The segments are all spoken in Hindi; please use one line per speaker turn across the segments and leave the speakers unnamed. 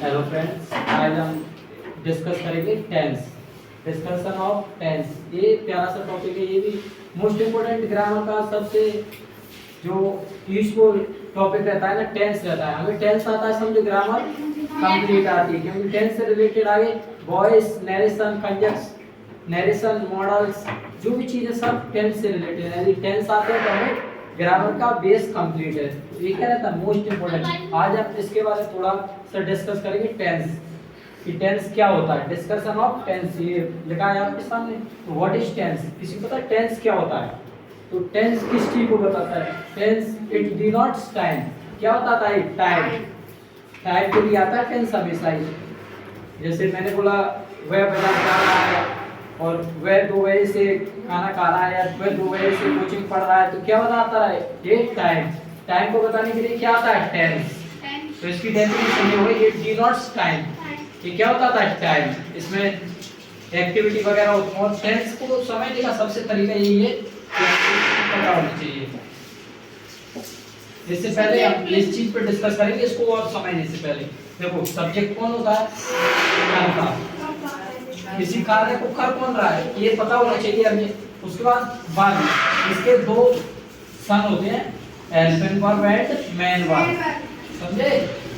हेलो फ्रेंड्स, आज हम डिस्कस करेंगे टेंस। डिस्कशन ऑफ टेंस, ये प्यारा सा टॉपिक है। ये भी मोस्ट इम्पोर्टेंट ग्रामर का सबसे जो यूजफुल टॉपिक रहता है ना, टेंस रहता है। हमें टेंस आता है समझो, ग्रामर कंप्लीट आती है, क्योंकि टेंस से रिलेटेड आगे वॉइस, नरेशन, कंजक्स, नरेशन, मॉडल्स, जो भी चीजें सब टेंस से रिलेटेड है। यदि टेंस आते हैं तो हमें ग्रामर का बेस कंप्लीट है। ये क्या रहता है, मोस्ट इम्पोर्टेंट। आज हम इसके बारे में थोड़ा सा डिस्कस करेंगे टेंस कि टेंस क्या होता है। डिस्कशन ऑफ टेंस ये लिखा है आपके सामने। तो व्हाट इज टेंस, किसी को पता है टेंस क्या होता है? तो टेंस किस चीज को बताता है? Tense it denotes time. क्या बताता है? टाइम। टाइम के लिए आता है टेंस हमेशा ही। जैसे मैंने बोला वह बाजार जा रहा है और वह 2 बजे से खाना खा रहा है, या वह 2 बजे से कोचिंग पढ़ रहा है, तो क्या बताता है? ये टाइम। टाइम को बताने के लिए क्या आता है? टेंस। तो इसकी डेफिनेशन ये होगी, इट डिनोट्स टाइम। ये क्या होता है? टाइम। इसमें एक्टिविटी वगैरह होती है, और टेंस को समझने का सबसे तरीका यही है कि आपको पता होना चाहिए। इससे पहले हम इस चीज पर डिस्कस करेंगे, इसको और समझने से पहले देखो, सब्जेक्ट कौन होता है? कर्ता। किसी कार्य को कर कौन रहा है, ये पता होना चाहिए हमें। उसके बाद वर्ब, इसके 2 सन होते हैं, helping verb and main verb. समझे?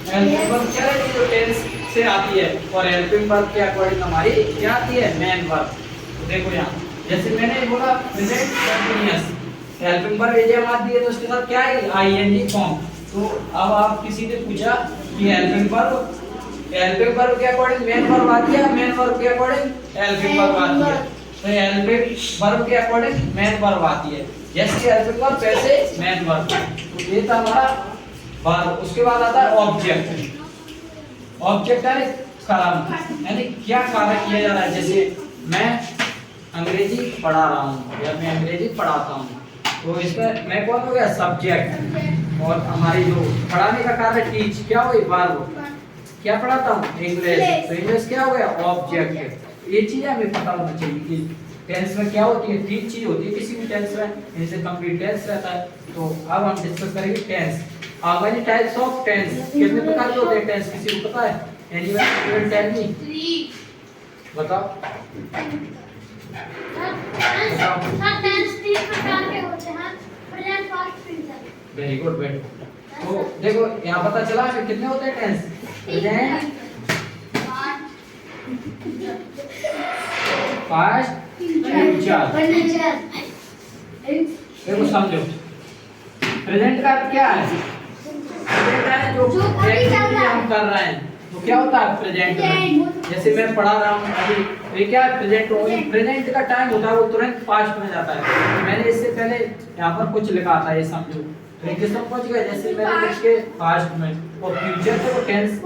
हेल्पिंग वर्ब क्या है? जो टेंस से आती है, और हेल्पिंग वर्ब के अकॉर्डिंग हमारी क्या आती है? Main verb. तो देखो यहाँ जैसे मैंने बोला प्रेजेंट कंटीन्यूअस, हेल्पिंग वर्ब एजे मार दिए तो उसके साथ क्या है? ING form. तो अब आप किसी ने पूछा कि हेल्पिंग वर्ब के अकॉर्डिंग मेन वर्ब आती है, मेन वर्ब के अकॉर्डिंग हेल्पिंग वर्ब आती है। तो हेल्पिंग वर्ब के अकॉर्डिंग मेन वर्ब आती है, जैसे हेल्पिंग वर्ब वैसे मेन वर्ब। तो ये था हमारा वर्ब। उसके बाद आता है ऑब्जेक्ट। ऑब्जेक्ट है काम, यानी क्या कार्य किया जा रहा है। जैसे मैं अंग्रेजी पढ़ा रहा हूँ या मैं अंग्रेजी पढ़ाता हूँ, तो इसका मैं कौन हो गया? सब्जेक्ट। और हमारी जो पढ़ाने का कार्य टीच, क्या हुई? वर्ब। क्या पढ़ाता हूँ? इंग्लिश। तो इंग्लिश क्या हो गया? ऑब्जेक्ट। ये चीजें हमें पता होना चाहिए कि टेंस में क्या होती है। 3 चीज होती है किसी भी टेंस में, इनसे कंप्लीट टेंस रहता है। तो अब हम डिस्कस करेंगे tense. How many types of tense, कितने प्रकार के होते हैं टेंस, किसी को पता है? एनीवन विल टेल मी, बताओ।
टेंस 3 प्रकार के होते हैं, present, past, future.
Very good, very. तो देखो यहाँ पता चला कि कितने होते हैं टेंस? Present, past, future. देखो समझो, प्रेजेंट का अर्थ क्या है? प्रेजेंट है जो एक्टिविटी हम कर रहे हैं, तो क्या होता है प्रेजेंट में? जैसे मैं पढ़ा रहा हूँ अभी, तो ये क्या है? प्रेजेंट हो। प्रेजेंट का टाइम होता है वो तुरंत पास्ट में जाता है। मैंने इससे पहले यहाँ पर कुछ लिखा था, ये समझो। तो किस में पहुंच गए? जैसे मैंने लिख के पास्ट में, और फ्यूचर तो टेंस नहीं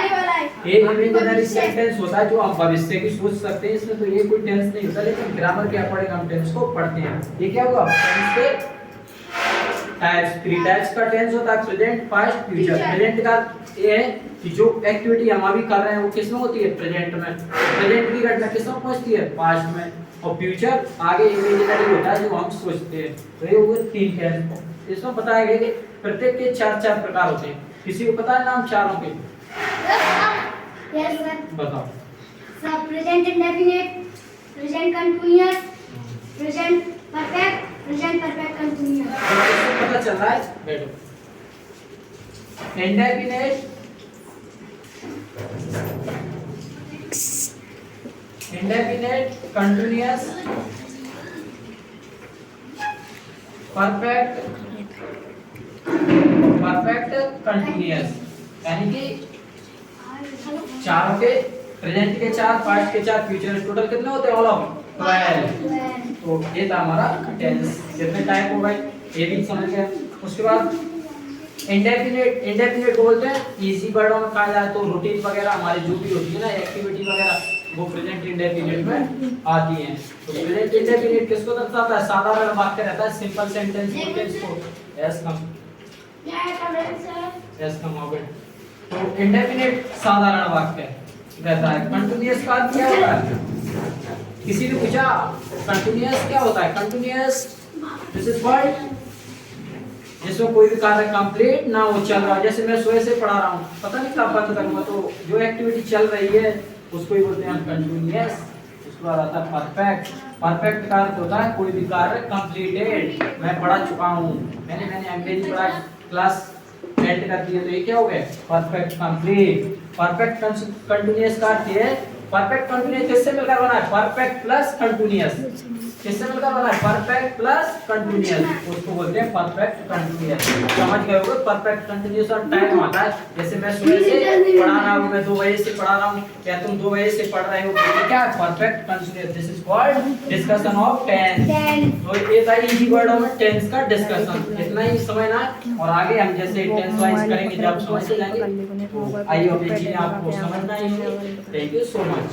होता, एक इमेजिनरी सेंटेंस होता है जो हम भविष्य की सोच सकते हैं। इसमें तो ये कोई टेंस नहीं होता, लेकिन ग्रामर के अकॉर्डिंग हम टेंस को पढ़ते हैं। ये क्या होगा? टेंस के टाइप्स, 3 टाइप्स का टेंस होता है, प्रेजेंट, पास्ट, फ्यूचर। प्रेजेंट का ये है कि जो एक्टिविटी हम अभी कर रहे हैं वो किस में होती है? प्रेजेंट में। प्रेजेंट की घटना किस में पहुंचती है? पास्ट में। और फ्यूचर आगे इमेजिनरी होता है जो हम सोचते हैं। तो ये हुए 3 टेंस। इसमें बताया गया कि प्रत्येक के 4 प्रकार होते हैं। किसी को पता है नाम चारों के?
Yes sir.
बताओ।
Sir, present indefinite, present continuous, present perfect, present perfect continuous.
इसमें पता चल रहा है, बैठो। इंडेफिनिट, कंटीन्यूअस, परफेक्ट कंटीन्यूअस, यानी कि चारों के, प्रेजेंट के 4, पास्ट के 4, फ्यूचर टोटल कितने होते हैं? All of 12। तो ये था हमारा टेंस। कितने टाइप हो गए ये भी समझ गए। उसके बाद इंडेफिनिट को बोलते हैं, इजी वर्डों में कहा जाए तो रूटीन वगैरह हमारी जो भी होती है ना, एक्टिविटी वगैरह, वो प्रेजेंट इंडेफिनिट में आती हैं। तो प्रेजेंट इंडेफिनिट किसको दर्शाता है? साधारण वाक्य रहता है, सिंपल सेंटेंस बोलते हैं इसको। यस कम, यस कम हो गए। तो इंडेफिनिट साधारण वाक्य रहता है। कंटीन्यूअस का अर्थ क्या होता है? किसी ने पूछा कंटीन्यूअस क्या होता है? कंटीन्यूअस, दिस इज वर्ड जिसमें कोई भी कार्य कंप्लीट ना हो, चल रहा हो। जैसे मैं सुबह से पढ़ा रहा हूँ, पता नहीं कब बंद करूंगा, तो जो एक्टिविटी चल रही है उसको ही बोलते हैं हम कंटिन्यूअस। उसके बाद आता है परफेक्ट। परफेक्ट का अर्थ होता है कोई भी कार्य कंप्लीटेड। मैं पढ़ा चुका हूँ, मैंने अंग्रेजी पढ़ा, क्लास एंड कर दिए, तो ये क्या हो गया? Perfect complete. परफेक्ट कंटिन्यूअस का अर्थ है, परफेक्ट कंटिन्यूअस किससे मिलकर बना है? Perfect plus continuous. किससे मिलकर बना है? परफेक्ट प्लस कंटिन्यूअस, उसको बोलते हैं परफेक्ट कंटिन्यूअस। समझ गए होगे? परफेक्ट कंटिन्यूअस और टाइम आता है, जैसे मैं सुबह से पढ़ा रहा हूँ, मैं 2 बजे से पढ़ा रहा हूँ, क्या तुम 2 बजे से पढ़ रहे हो, तो क्या है? Perfect continuous. This is called discussion of tense. तो ये था इजी वर्डों में टेंस का डिस्कशन, इतना ही समझना। और आगे हम जैसे टेंस वाइज करेंगे, जब समझ जाएंगे तो आइए, अब ये चीजें आपको समझना ही है। Thank you so much.